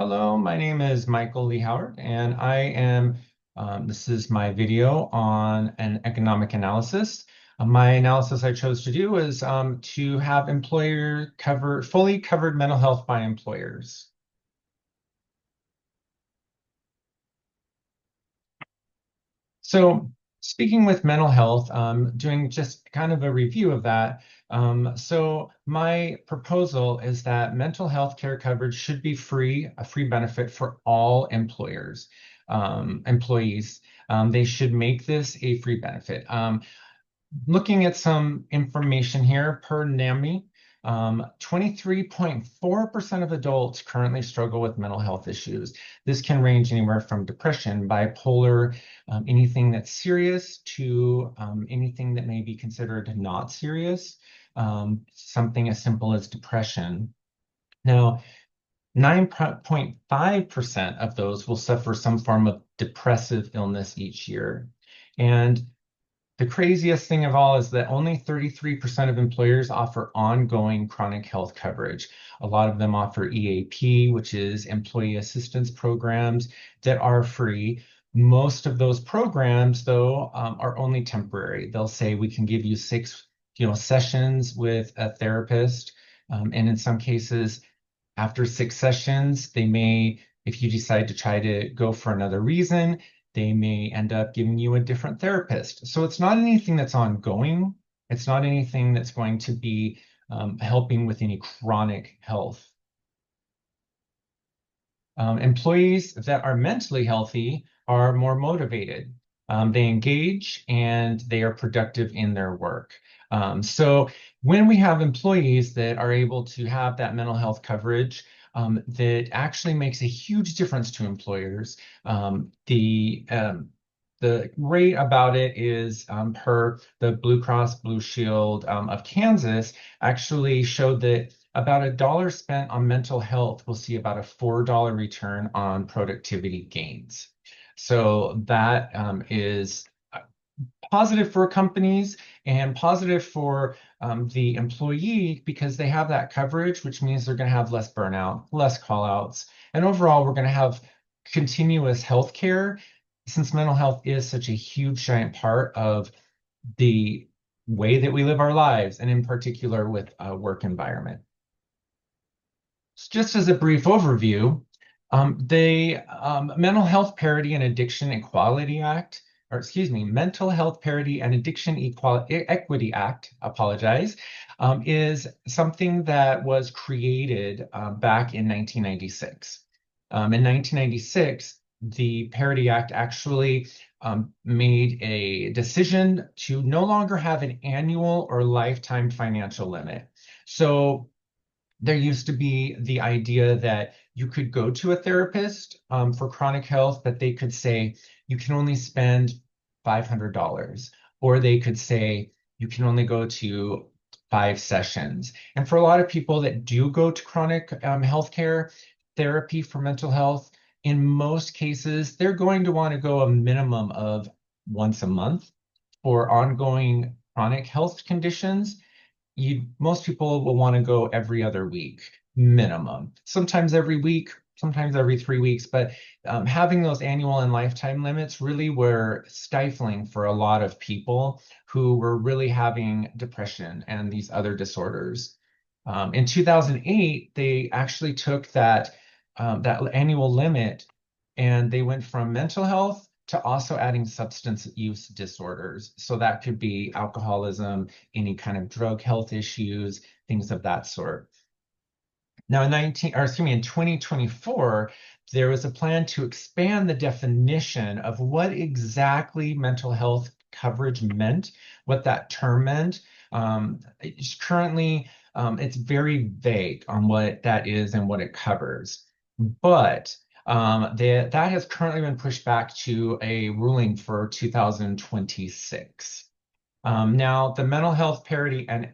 Hello, my name is Michael Lee Howard, and this is my video on an economic analysis. My analysis I chose to do is to have fully covered mental health by employers. So speaking with mental health, doing just kind of a review of that. So my proposal is that mental health care coverage should be free, a free benefit for all employees. They should make this a free benefit. Looking at some information here per NAMI, 23.4% of adults currently struggle with mental health issues. This can range anywhere from depression, bipolar, anything that's serious to anything that may be considered not serious, something as simple as depression. Now, 9.5% of those will suffer some form of depressive illness each year. And the craziest thing of all is that only 33% of employers offer ongoing chronic health coverage. A lot of them offer EAP, which is employee assistance programs that are free. Most of those programs, though, are only temporary. They'll say we can give you six, sessions with a therapist, and in some cases, after six sessions, they may, if you decide to try to go for another reason, they may end up giving you a different therapist. So it's not anything that's ongoing. It's not anything that's going to be helping with any chronic health. Employees that are mentally healthy are more motivated. They engage and they are productive in their work. So when we have employees that are able to have that mental health coverage, that actually makes a huge difference to employers. The rate about it is per the Blue Cross Blue Shield of Kansas actually showed that about $1 spent on mental health will see about a $4 return on productivity gains. So that is positive for companies and positive for the employee because they have that coverage, which means they're going to have less burnout, less call outs. And overall, we're going to have continuous health care since mental health is such a huge, giant part of the way that we live our lives, and in particular with a work environment. Just as a brief overview, the Mental Health Parity and Addiction Equality Act, or excuse me, Mental Health Parity and Addiction Equity Act, apologize, is something that was created back in 1996. In 1996, the Parity Act actually made a decision to no longer have an annual or lifetime financial limit. So there used to be the idea that you could go to a therapist for chronic health, but they could say you can only spend $500, or they could say you can only go to 5 sessions. And for a lot of people that do go to chronic healthcare therapy for mental health, in most cases, they're going to want to go a minimum of once a month. For ongoing chronic health conditions, most people will want to go every other week minimum, sometimes every week, sometimes every 3 weeks, but having those annual and lifetime limits really were stifling for a lot of people who were really having depression and these other disorders. In 2008, they actually took that annual limit and they went from mental health to also adding substance use disorders. So that could be alcoholism, any kind of drug health issues, things of that sort. Now, in 2024, there was a plan to expand the definition of what exactly mental health coverage meant, what that term meant. It's very vague on what that is and what it covers. But that has currently been pushed back to a ruling for 2026. Now, the Mental Health Parity and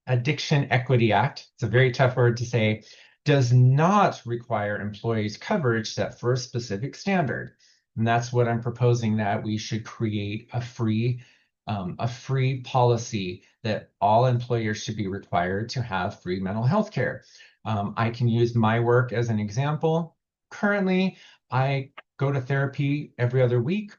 Addiction Equity Act, it's a very tough word to say, does not require employees coverage set for a specific standard. And that's what I'm proposing, that we should create a free policy that all employers should be required to have free mental health care. I can use my work as an example. Currently, I go to therapy every other week.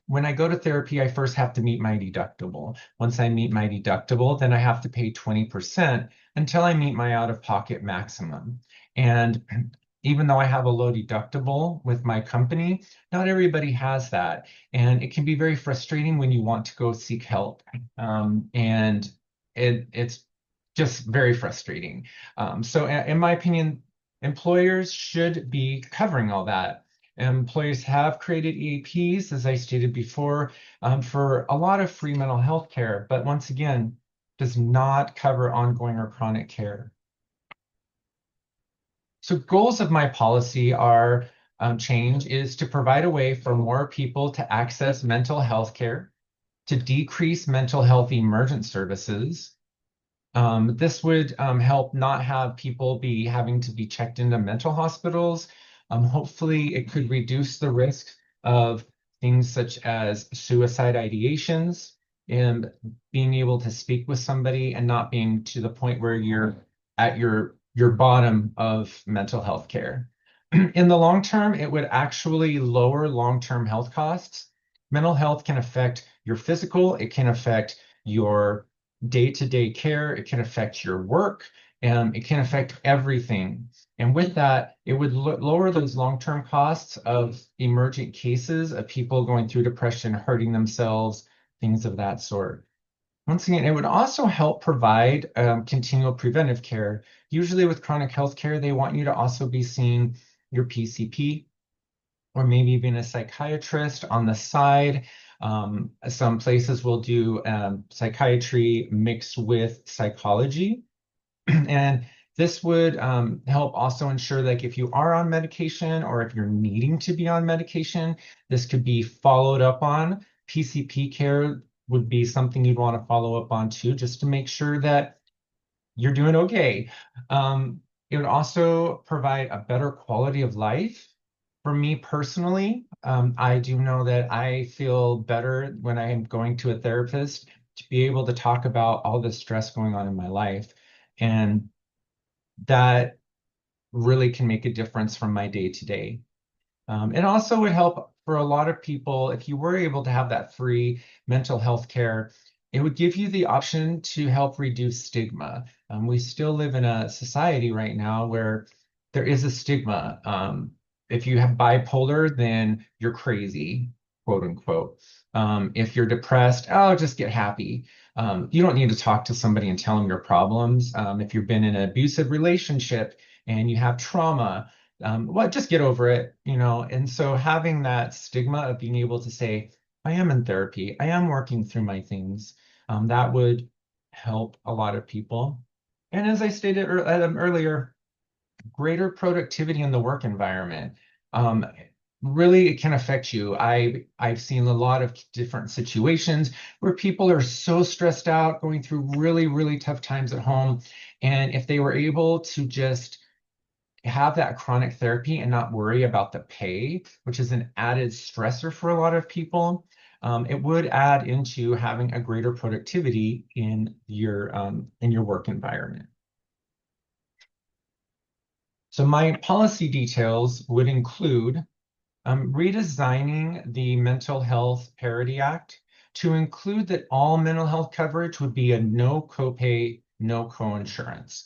When I go to therapy, I first have to meet my deductible. Once I meet my deductible, then I have to pay 20% until I meet my out-of-pocket maximum. And even though I have a low deductible with my company, not everybody has that. And it can be very frustrating when you want to go seek help. And it's just very frustrating. So, in my opinion, employers should be covering all that. Employers have created EAPs, as I stated before, for a lot of free mental health care, but once again, does not cover ongoing or chronic care. So goals of my policy are change is to provide a way for more people to access mental health care, to decrease mental health emergent services. This would help not have people be having to be checked into mental hospitals. Hopefully, it could reduce the risk of things such as suicide ideations and being able to speak with somebody and not being to the point where you're at your bottom of mental health care. In the long term, it would actually lower long-term health costs. Mental health can affect your physical, it can affect your day-to-day care, it can affect your work, and it can affect everything. And with that, it would lower those long-term costs of emergent cases of people going through depression, hurting themselves, things of that sort. Once again, it would also help provide continual preventive care. Usually with chronic health care, they want you to also be seeing your PCP or maybe even a psychiatrist on the side. Some places will do psychiatry mixed with psychology. And this would help also ensure like if you are on medication or if you're needing to be on medication, this could be followed up on. PCP care would be something you'd want to follow up on too, just to make sure that you're doing okay. It would also provide a better quality of life. For me personally, I do know that I feel better when I am going to a therapist to be able to talk about all the stress going on in my life. And that really can make a difference from my day to day. It also would help for a lot of people if you were able to have that free mental health care. It would give you the option to help reduce stigma. We still live in a society right now where there is a stigma. If you have bipolar, then you're crazy, quote unquote. If you're depressed, oh, just get happy. You don't need to talk to somebody and tell them your problems. If you've been in an abusive relationship and you have trauma, well, just get over it, you know. And so having that stigma of being able to say, I am in therapy, I am working through my things, that would help a lot of people. And as I stated earlier, greater productivity in the work environment. Um, Really, it can affect you. I've seen a lot of different situations where people are so stressed out, going through really, really tough times at home. And if they were able to just have that chronic therapy and not worry about the pay, which is an added stressor for a lot of people, it would add into having a greater productivity in your work environment. So my policy details would include redesigning the Mental Health Parity Act to include that all mental health coverage would be a no copay, no coinsurance.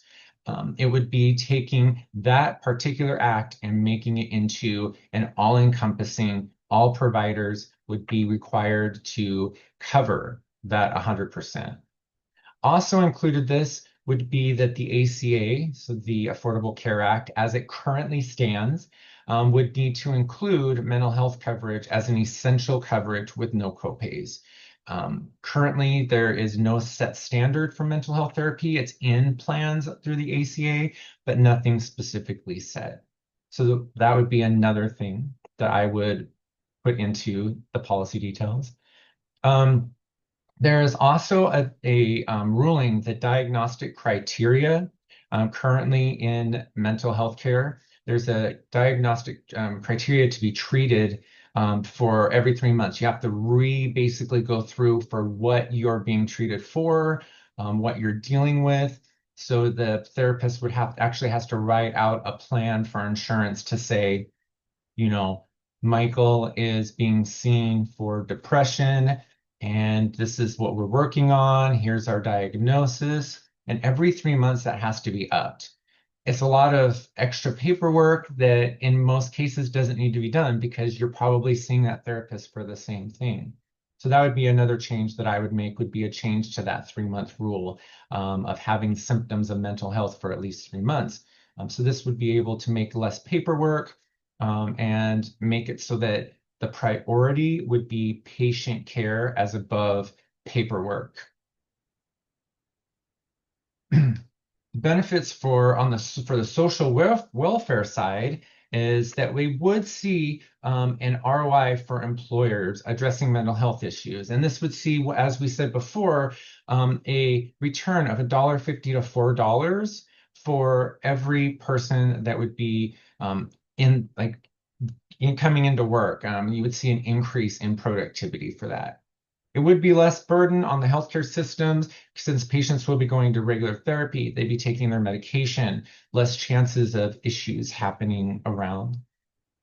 It would be taking that particular act and making it into an all-encompassing, all providers would be required to cover that 100%. Also included this would be that the ACA, so the Affordable Care Act, as it currently stands, would need to include mental health coverage as an essential coverage with no copays. Currently, there is no set standard for mental health therapy. It's in plans through the ACA, but nothing specifically set. So that would be another thing that I would put into the policy details. There is also a ruling that diagnostic criteria currently in mental health care. There's a diagnostic criteria to be treated for every 3 months. You have to basically go through for what you're being treated for, what you're dealing with. So the therapist would actually has to write out a plan for insurance to say, you know, Michael is being seen for depression, and this is what we're working on. Here's our diagnosis. And every 3 months, that has to be upped. It's a lot of extra paperwork that in most cases doesn't need to be done because you're probably seeing that therapist for the same thing. So that would be another change that I would make, would be a change to that 3 month rule of having symptoms of mental health for at least 3 months. So this would be able to make less paperwork and make it so that the priority would be patient care as above paperwork. Benefits for the social welfare side is that we would see an ROI for employers addressing mental health issues, and this would see, as we said before, a return of $1.50 to $4 for every person that would be in like coming into work. You would see an increase in productivity for that. It would be less burden on the healthcare systems since patients will be going to regular therapy, they'd be taking their medication, less chances of issues happening around.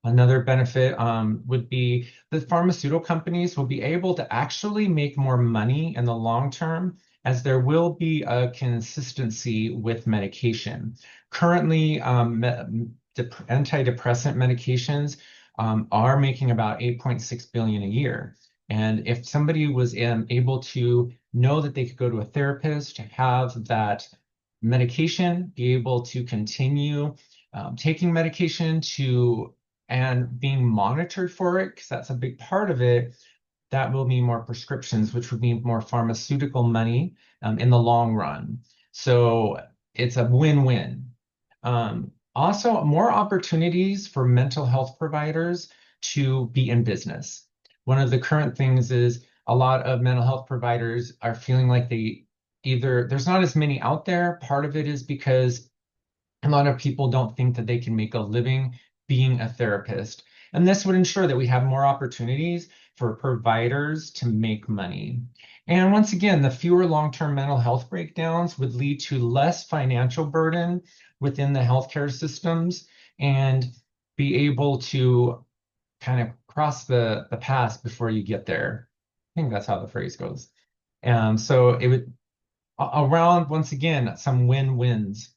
Another benefit would be the pharmaceutical companies will be able to actually make more money in the long term as there will be a consistency with medication. Currently, antidepressant medications are making about 8.6 billion a year. And if somebody was able to know that they could go to a therapist, have that medication, be able to continue taking medication and being monitored for it, because that's a big part of it, that will mean more prescriptions, which would mean more pharmaceutical money in the long run. So it's a win-win. Also, more opportunities for mental health providers to be in business. One of the current things is a lot of mental health providers are feeling like there's not as many out there. Part of it is because a lot of people don't think that they can make a living being a therapist. And this would ensure that we have more opportunities for providers to make money. And once again, the fewer long-term mental health breakdowns would lead to less financial burden within the healthcare systems and be able to kind of cross the pass before you get there. I think that's how the phrase goes. So it would around, once again, some win-wins.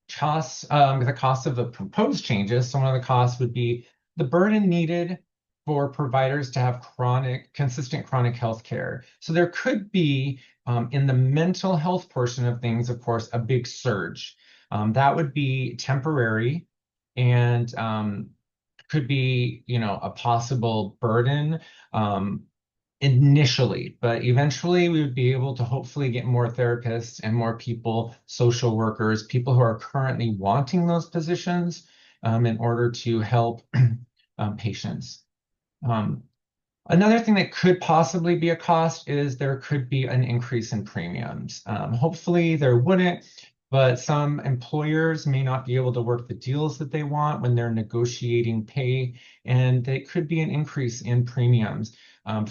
The cost of the proposed changes. So one of the costs would be the burden needed for providers to have consistent chronic health care. So there could be, in the mental health portion of things, of course, a big surge. That would be temporary and could be, a possible burden. Initially, but eventually we would be able to hopefully get more therapists and more people, social workers, people who are currently wanting those positions in order to help patients. Another thing that could possibly be a cost is there could be an increase in premiums. Hopefully there wouldn't, but some employers may not be able to work the deals that they want when they're negotiating pay, and there could be an increase in premiums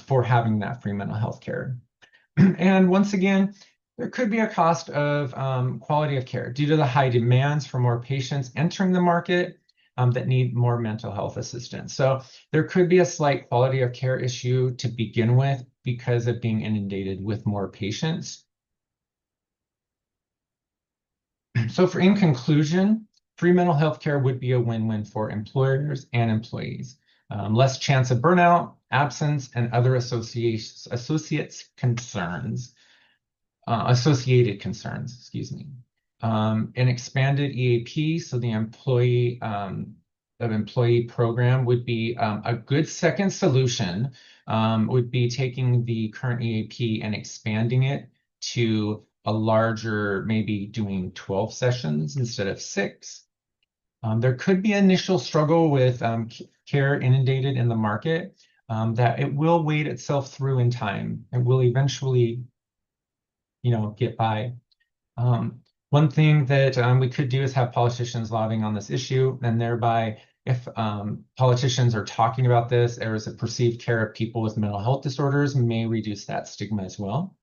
for having that free mental health care. And once again, there could be a cost of quality of care due to the high demands for more patients entering the market that need more mental health assistance. So there could be a slight quality of care issue to begin with because of being inundated with more patients. So in conclusion, free mental health care would be a win-win for employers and employees. Less chance of burnout, absence, and other associated concerns, excuse me. An expanded EAP, so the employee program would be a good second solution, would be taking the current EAP and expanding it to a larger, maybe doing 12 sessions instead of 6. There could be initial struggle with care inundated in the market that it will wade itself through in time. It will eventually, get by. One thing that we could do is have politicians lobbying on this issue, and thereby, if politicians are talking about this, there is a perceived care of people with mental health disorders, may reduce that stigma as well.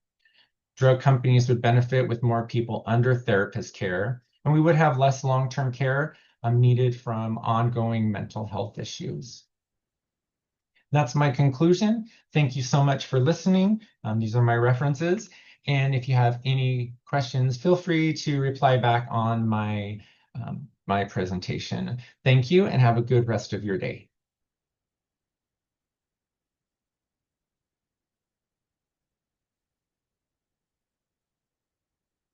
Drug companies would benefit with more people under therapist care, and we would have less long-term care needed from ongoing mental health issues. That's my conclusion. Thank you so much for listening. These are my references. And if you have any questions, feel free to reply back on my presentation. Thank you and have a good rest of your day.